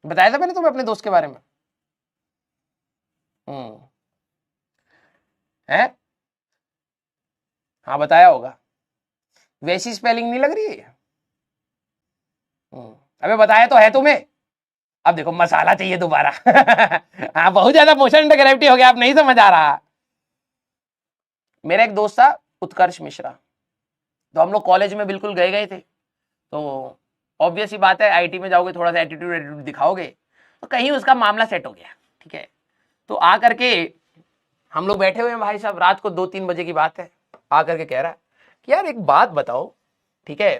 बताया था मैंने तुम्हें अपने दोस्त के बारे में? है, हाँ बताया होगा। वैसी स्पेलिंग नहीं लग रही है? अबे बताया तो है तुम्हें। अब देखो मसाला चाहिए दोबारा। हाँ बहुत ज्यादा मोशन ग्रेविटी हो गया, आप नहीं समझ आ रहा। मेरा एक दोस्त था उत्कर्ष मिश्रा, तो हम लोग कॉलेज में बिल्कुल गए गए थे। तो ऑब्वियस ही बात है, आईटी में जाओगे थोड़ा सा एटीट्यूड दिखाओगे तो कहीं उसका मामला सेट हो गया, ठीक है। तो आ करके हम लोग बैठे हुए हैं भाई साहब, रात को 2-3 बजे की बात है। आ करके कह रहा है कि यार एक बात बताओ, ठीक है।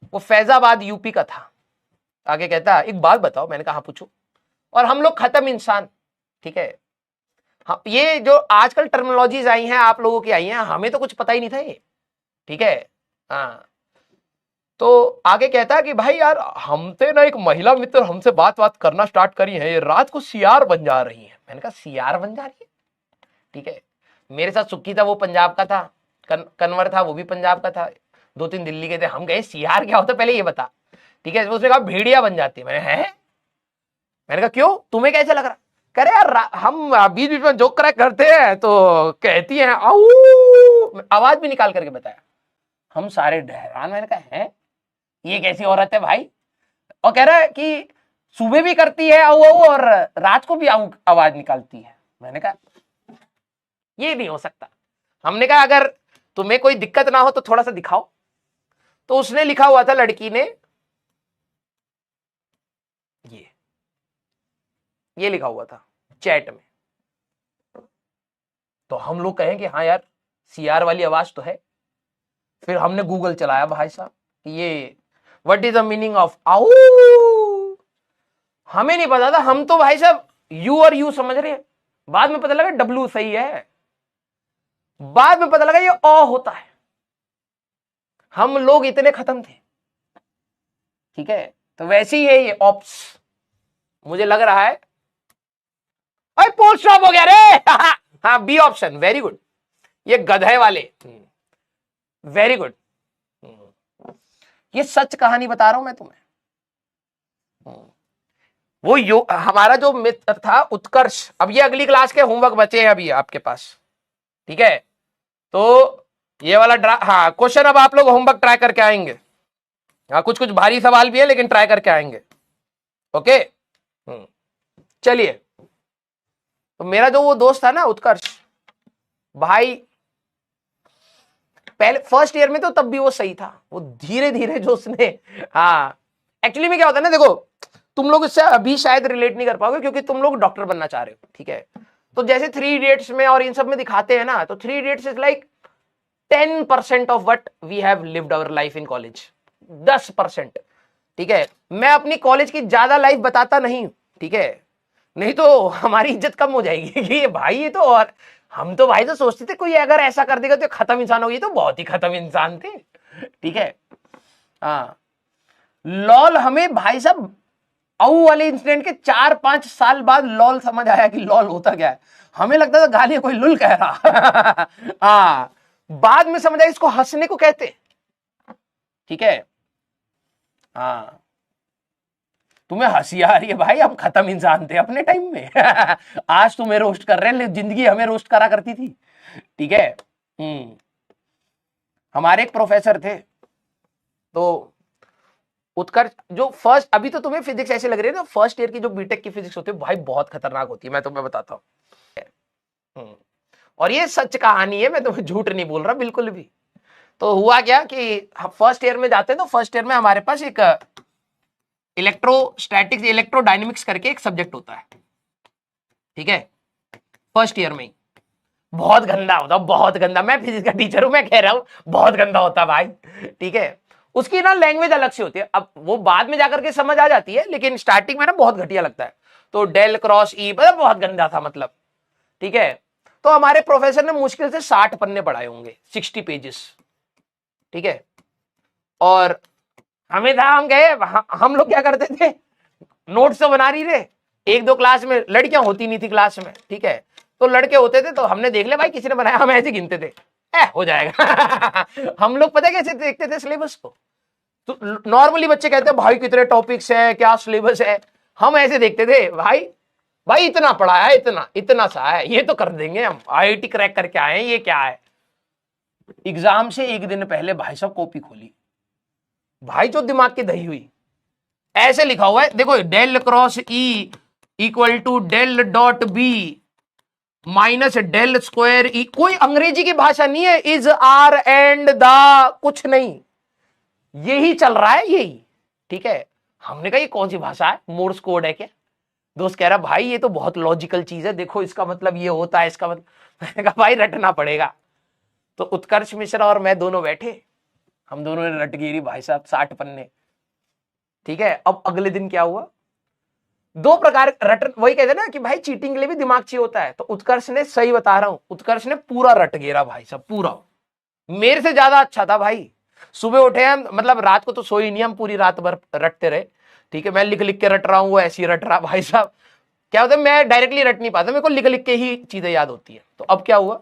वो फैजाबाद यूपी का था। आगे कहता है एक बात बताओ। मैंने कहा हाँ पूछो। और हम लोग खत्म इंसान, ठीक है। हाँ, ये जो आजकल टर्मिनोलॉजीज आई हैं आप लोगों की आई हैं, हमें तो कुछ पता ही नहीं था ये, ठीक है। हाँ, तो आगे कहता है कि भाई यार हमसे ना एक महिला मित्र हमसे बात करना स्टार्ट करी है, ये रात को सीआर बन जा रही है। मैंने कहा सीआर बन जा रही है, ठीक है। मेरे साथ सुक्की था, वो पंजाब का था। कन्वर था, वो भी पंजाब का था। 2-3 दिल्ली के थे। हम गए सीआर क्या होता पहले ये बता, ठीक है। उसने कहा भेड़िया बन जाती है। मैंने कहा क्यों, तुम्हें कैसे लग रहा? कह रहे यार हम बीच बीच में जोक क्रैक करते हैं तो कहती है आऊ, आवाज भी निकाल करके बताया। हम सारे हैरान। मैंने कहा है ये कैसी औरत है भाई? और कह रहा है कि सुबह भी करती है आऊ आऊ और रात को भी आऊ आवाज निकालती है। मैंने कहा ये नहीं हो सकता। हमने कहा अगर तुम्हें कोई दिक्कत ना हो तो थोड़ा सा दिखाओ। तो उसने लिखा हुआ था लड़की ने, ये लिखा हुआ था चैट में। तो हम लोग कहें कि हाँ यार सीआर वाली आवाज तो है। फिर हमने गूगल चलाया भाई साहब, ये what is the meaning of आऊ। हमें नहीं पता था, हम तो भाई साहब यू और यू समझ रहे हैं। बाद में पता लगा डब्ल्यू सही है, बाद में पता लगा ये ओ होता है। हम लोग इतने खत्म थे, ठीक है। तो वैसे ही है ये ऑप्स, मुझे लग रहा है। अरे पोल स्टॉप हो गया रे। हाँ बी ऑप्शन, वेरी गुड। ये गधे वाले, वेरी गुड। ये सच कहानी बता रहा हूं मैं तुम्हें। वो हमारा जो मित्र था उत्कर्ष, अब ये अगली क्लास के होमवर्क बचे हैं अभी आपके पास, ठीक है। तो ये वाला हाँ क्वेश्चन अब आप लोग होमवर्क ट्राई करके आएंगे। हाँ कुछ कुछ भारी सवाल भी है लेकिन ट्राई करके आएंगे, ओके। चलिए, तो मेरा जो वो दोस्त था ना उत्कर्ष भाई, पहले फर्स्ट ईयर में तो तब भी वो सही था। वो धीरे धीरे जो उसने, हाँ एक्चुअली में क्या होता है ना, देखो तुम लोग इससे अभी शायद रिलेट नहीं कर पाओगे क्योंकि तुम लोग डॉक्टर बनना चाह रहे हो, ठीक है। तो जैसे 3 इडियट्स में और इन सब में दिखाते हैं ना, तो 3 Idiots is like 10% of what we have lived our life in college, 10%, ठीक है। मैं अपनी कॉलेज की ज्यादा लाइफ बताता नहीं, ठीक है, नहीं तो हमारी इज्जत कम हो जाएगी कि ये भाई ये तो, और हम तो भाई तो सोचते थे कोई अगर ऐसा कर देगा तो खत्म इंसान होगी, तो बहुत ही खत्म इंसान थे, ठीक है। हाँ लॉल, हमें भाई साहब अऊ वाले इंसिडेंट के 4-5 साल बाद लॉल समझ आया कि लॉल होता क्या है। हमें लगता था गाली कोई लुल कह रहा। हाँ बाद में समझ आया इसको हंसने को कहते, ठीक है। हाँ तुम्हें हंसी आ रही है भाई, हम खत्म इंसान थे अपने टाइम में। आज तुम्हें रोस्ट कर रहे हैं, जिंदगी हमें रोस्ट करा करती थी, ठीक है। हमारे एक प्रोफेसर थे, तो उत्कर्ष जो फर्स्ट, अभी तो तुम्हें फिजिक्स ऐसे लग रही है ना, फर्स्ट ईयर की जो बीटेक की फिजिक्स होती है भाई बहुत खतरनाक होती है, मैं तुम्हें बताता हूं। और ये सच कहानी है, मैं तुम्हें झूठ नहीं बोल रहा बिल्कुल भी। तो हुआ क्या कि फर्स्ट ईयर में जाते हैं, तो फर्स्ट ईयर में हमारे पास एक इलेक्ट्रोस्टैटिक्स इलेक्ट्रोडायनेमिक्स करके एक सब्जेक्ट होता है, ठीक है। फर्स्ट ईयर में ही बहुत गंदा होता, बहुत गंदा। मैं फिजिक्स का टीचर हूं, मैं कह रहा हूं बहुत गंदा होता भाई, ठीक है। उसकी ना लैंग्वेज अलग से होती है, अब वो बाद में जाकर के समझ आ जाती है, लेकिन स्टार्टिंग में ना बहुत घटिया लगता है। तो डेल क्रॉस ई मतलब बहुत गंदा था मतलब, ठीक है। तो हमारे प्रोफेसर ने मुश्किल से 60 पन्ने पढ़ाए होंगे, 60 पेजेस, ठीक है। और हमें था, हम गए, हम लोग क्या करते थे, नोट्स तो बना रही थे। 1-2 क्लास में लड़कियां होती नहीं थी क्लास में, ठीक है। तो लड़के होते थे, तो हमने देख लिया भाई किसी ने बनाया, हम ऐसे गिनते थे, हो जाएगा। हम लोग पता कैसे देखते थे सिलेबस को, तो नॉर्मली बच्चे कहते हैं भाई कितने टॉपिक्स है, क्या सिलेबस है। हम ऐसे देखते थे भाई, भाई इतना पढ़ा है, इतना इतना सा है, ये तो कर देंगे हम, आईआईटी क्रैक करके आए हैं, ये क्या है। एग्जाम से एक दिन पहले भाई साहब कॉपी खोली, भाई जो दिमाग की दही हुई, ऐसे लिखा हुआ है देखो, del cross E equal to del dot B minus del square E. कोई अंग्रेजी की भाषा नहीं है, इज आर एंड द कुछ नहीं, यही चल रहा है यही, ठीक है। हमने कहा ये कौन सी भाषा है, मोर्स कोड है क्या। दोस्त कह रहा भाई ये तो बहुत लॉजिकल चीज है, देखो इसका मतलब ये होता है, इसका मतलब मैंने कहा भाई रटना पड़ेगा। तो उत्कर्ष मिश्रा और मैं दोनों बैठे, हम दोनों ने रट गिरी भाई साहब 60 पन्ने, ठीक है। अब अगले दिन क्या हुआ, दो प्रकार रट, वही कहते ना कि भाई चीटिंग के लिए भी दिमाग चाहिए होता है। तो उत्कर्ष ने, सही बता रहा हूं, उत्कर्ष ने पूरा रट गेरा भाई साहब, पूरा मेरे से ज्यादा अच्छा था भाई। सुबह उठे हम, मतलब रात को तो सोई नहीं, हम पूरी रात भर रटते रहे, ठीक है। मैं लिख लिख के रट रहा हूं, वो ऐसी रट रहा भाई साहब। क्या होता है, मैं डायरेक्टली रट नहीं पाता, मेरे को लिख लिख के ही चीजें याद होती है। तो अब क्या हुआ,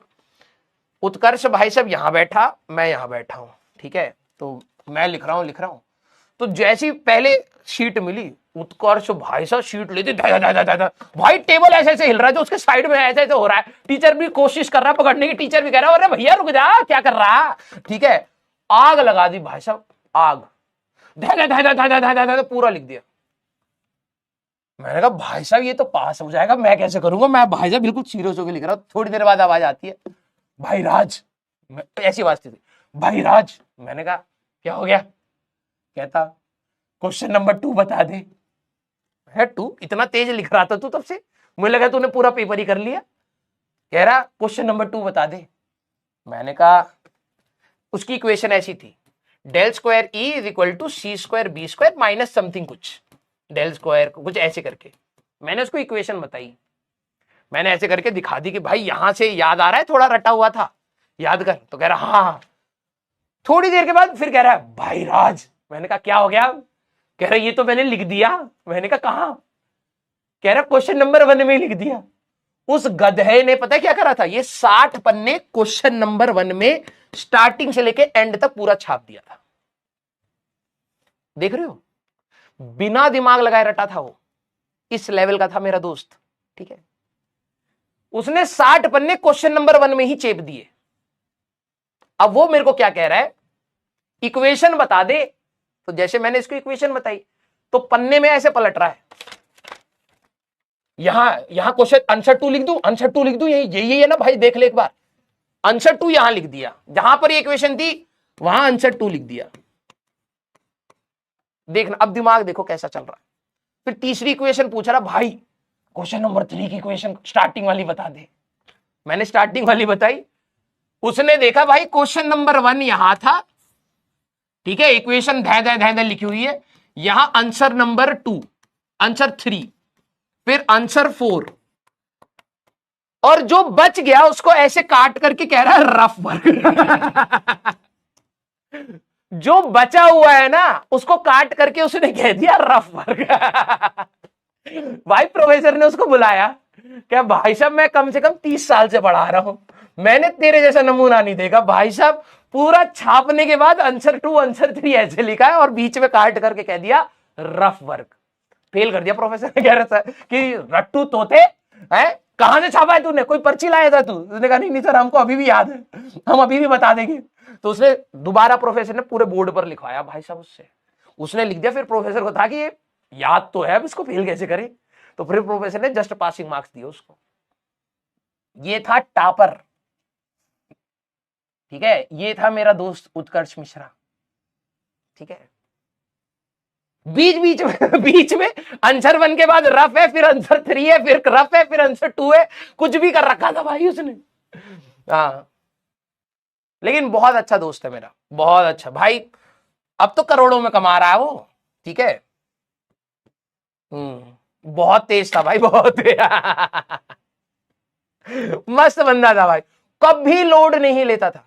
उत्कर्ष भाई साहब यहां बैठा, मैं यहां बैठा हूं, ठीक है। तो मैं लिख रहा हूं, तो जैसी पहले शीट मिली, उत्कर्ष भाई साहब शीट लेते भाई, टेबल ऐसे ऐसे हिल रहा है, जो उसके साइड में ऐसे ऐसे हो रहा है। टीचर भी कोशिश कर रहा है पकड़ने की, टीचर भी कह रहा है अरे भैया रुक जा, क्या कर रहा, ठीक है। आग लगा दी भाई साहब, आग, पूरा लिख दिया। मैंने कहा भाई साहब ये तो पास हो जाएगा, मैं कैसे करूंगा। मैं भाई साहब बिल्कुल सीरियस होकर लिख रहा हूं, थोड़ी देर बाद आवाज आती है, भाई राज, ऐसी आवाज थी, भाई राज। मैंने कहा क्या हो गया, कहता क्वेश्चन नंबर 2 बता दे। है 2, इतना तेज लिख रहा था तू तब से, मुझे लगा तूने पूरा पेपर ही कर लिया। कह रहा क्वेश्चन नंबर 2 बता दे। मैंने कहा, उसकी इक्वेशन ऐसी थी, del square E is equal to C square B square minus something कुछ, डेल स्क्वायर कुछ ऐसे करके मैंने उसको इक्वेशन बताई। मैंने ऐसे करके दिखा दी कि भाई यहां से याद आ रहा है, थोड़ा रटा हुआ था, याद कर। तो कह रहा हाँ। थोड़ी देर के बाद फिर कह रहा है भाई राज। मैंने कहा क्या हो गया, कह रहा ये तो मैंने लिख दिया। मैंने कहा कहां, कह रहा क्वेश्चन नंबर 1 में लिख दिया। उस गधे ने पता है क्या करा था, ये 60 पन्ने क्वेश्चन नंबर 1 में स्टार्टिंग से लेके एंड तक पूरा छाप दिया था। देख रहे हो, बिना दिमाग लगाए रटा था वो, इस लेवल का था मेरा दोस्त, ठीक है। उसने 60 पन्ने क्वेश्चन नंबर 1 में ही चेप दिए। अब वो मेरे को क्या कह रहा है, इक्वेशन बता दे। तो जैसे मैंने इसको इक्वेशन बताई, तो पन्ने में ऐसे पलट रहा है, यहां क्वेश्चन आंसर 2 लिख दूं, आंसर 2 लिख दूं, यही है ना भाई, देख ले एक बार, आंसर 2 यहां लिख दिया, जहां पर ये इक्वेशन थी वहां आंसर 2 लिख दिया। देखना अब दिमाग देखो कैसा चल रहा है। फिर तीसरी इक्वेशन पूछ रहा, भाई क्वेश्चन नंबर 3 की इक्वेशन स्टार्टिंग वाली बता दे। मैंने स्टार्टिंग वाली बताई, उसने देखा भाई क्वेश्चन नंबर 1 यहां था, ठीक है, इक्वेशन धै लिखी हुई है, यहां आंसर नंबर 2, आंसर 3, फिर आंसर 4, और जो बच गया उसको ऐसे काट करके कह रहा है रफ वर्क। जो बचा हुआ है ना उसको काट करके उसने कह दिया रफ वर्क। भाई प्रोफेसर ने उसको बुलाया, क्या भाई साहब मैं कम से कम 30 साल से पढ़ा रहा हूं, मैंने तेरे जैसा नमूना नहीं देखा। भाई साहब पूरा छापने के बाद आंसर 2 आंसर 3 ऐसे लिखा है और बीच में काट करके कह दिया रफ वर्क। फेल कर दिया प्रोफेसर ने, कह रहा था कि रट्टू तोते है, कहां से छापा है तूने, कोई पर्ची लाया था तू। उसने कहा नहीं सर हमको अभी भी याद है, हम अभी भी बता देंगे। तो उसने दोबारा प्रोफेसर ने पूरे बोर्ड पर लिखवाया भाई साहब उससे, उसने लिख दिया। फिर प्रोफेसर को था कि ये याद तो है, अब इसको फेल कैसे करे। तो फिर प्रोफेसर ने जस्ट पासिंग मार्क्स दिए उसको। ये था टॉपर, ठीक है, ये था मेरा दोस्त उत्कर्ष मिश्रा, ठीक है। बीच में आंसर 1 के बाद रफ है, फिर आंसर 3 है, फिर रफ है, फिर आंसर 2 है, कुछ भी कर रखा था भाई उसने। हाँ लेकिन बहुत अच्छा दोस्त है मेरा, बहुत अच्छा भाई, अब तो करोड़ों में कमा रहा है वो, ठीक है। बहुत तेज था भाई, बहुत मस्त बंदा था भाई, कभी लोड नहीं लेता था।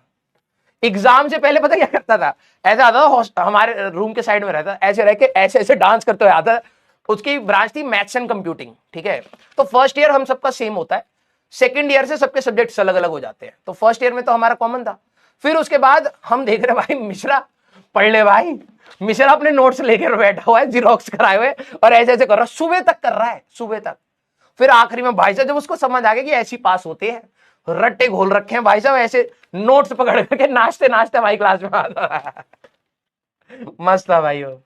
एग्जाम से पहले पता क्या करता था, ऐसा आता था, हमारे रूम के साइड में रहता, ऐसे रह के ऐसे ऐसे डांस करते हुए आता। उसकी ब्रांच थी मैथ्स एंड कंप्यूटिंग, ठीक है। तो फर्स्ट ईयर हम सबका सेम होता है, सेकंड ईयर से सबके सब्जेक्ट्स अलग अलग हो जाते हैं। तो फर्स्ट ईयर में तो हमारा कॉमन था। फिर उसके बाद हम देख रहे भाई मिश्रा पढ़ ले भाई। मिश्रा अपने नोट्स लेकर बैठा हुआ है, जीरोक्स कराए हुए, और ऐसे ऐसे कर रहा है, सुबह तक कर रहा है, सुबह तक। फिर आखिरी में भाई साहब जब उसको समझ आ गया कि ऐसी पास होते हैं, रट्टे घोल रखे हैं भाई साहब, ऐसे नोट्स पकड़ करके नाचते नाचते भाई क्लास में आता है। मस्त था भाई वो।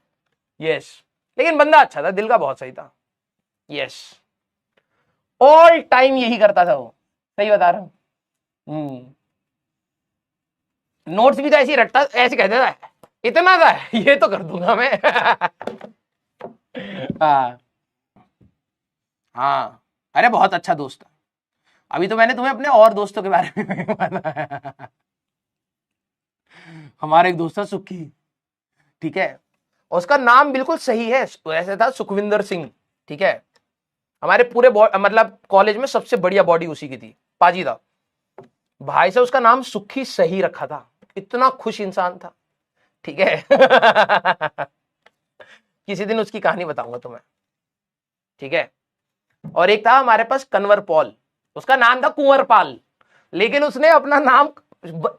यस, लेकिन बंदा अच्छा था, दिल का बहुत सही था। यस, ऑल टाइम यही करता था वो, सही बता रहा हूं। नोट्स भी तो ऐसे रट्टा ऐसे कहते था, इतना था ये तो कर दूंगा मैं। हाँ हाँ, अरे बहुत अच्छा दोस्त था। अभी तो मैंने तुम्हें अपने और दोस्तों के बारे में बताया। हमारा एक दोस्त था सुखी, ठीक है, उसका नाम बिल्कुल सही है, ऐसे था सुखविंदर सिंह, ठीक है। हमारे पूरे मतलब कॉलेज में सबसे बढ़िया बॉडी उसी की थी, पाजी था भाई साहब, उसका नाम सुखी सही रखा था, इतना खुश इंसान था, ठीक है। किसी दिन उसकी कहानी बताऊंगा तुम्हें, ठीक है। और एक था हमारे पास कन्वर पॉल, उसका नाम था कुंवर पाल, लेकिन उसने अपना नाम,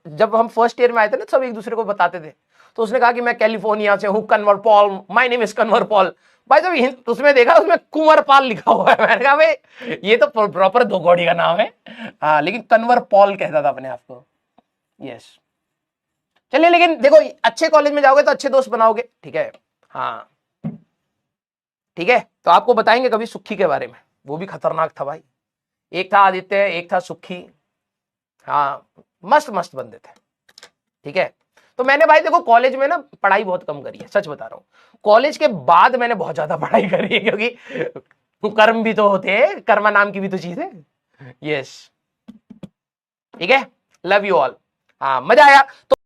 जब हम फर्स्ट ईयर में आए थे ना, सब एक दूसरे को बताते थे, तो उसने कहा कि मैं कैलिफोर्निया से हूं, Kanwar Paul, my name is Kanwar Paul. भाई जब उसमें देखा, उसमें कुंवर पाल लिखा हुआ है, मैंने कहा भाई ये तो प्रॉपर दो घोड़ी का नाम है। हाँ, लेकिन कन्वर पॉल कहता था अपने आप को। यस, चलिए, लेकिन देखो अच्छे कॉलेज में जाओगे तो अच्छे दोस्त बनाओगे, ठीक है। हाँ ठीक है, तो आपको बताएंगे कभी सुखी के बारे में, वो भी खतरनाक था भाई। एक था आदित्य, एक था सुखी, हाँ मस्त मस्त बंदे थे, ठीक है। तो मैंने भाई देखो कॉलेज में ना पढ़ाई बहुत कम करी है, सच बता रहा हूं। कॉलेज के बाद मैंने बहुत ज्यादा पढ़ाई करी है, क्योंकि कर्म भी तो होते हैं, कर्मा नाम की भी तो चीज है। यस, ठीक है, लव यू ऑल। हाँ, मजा आया तो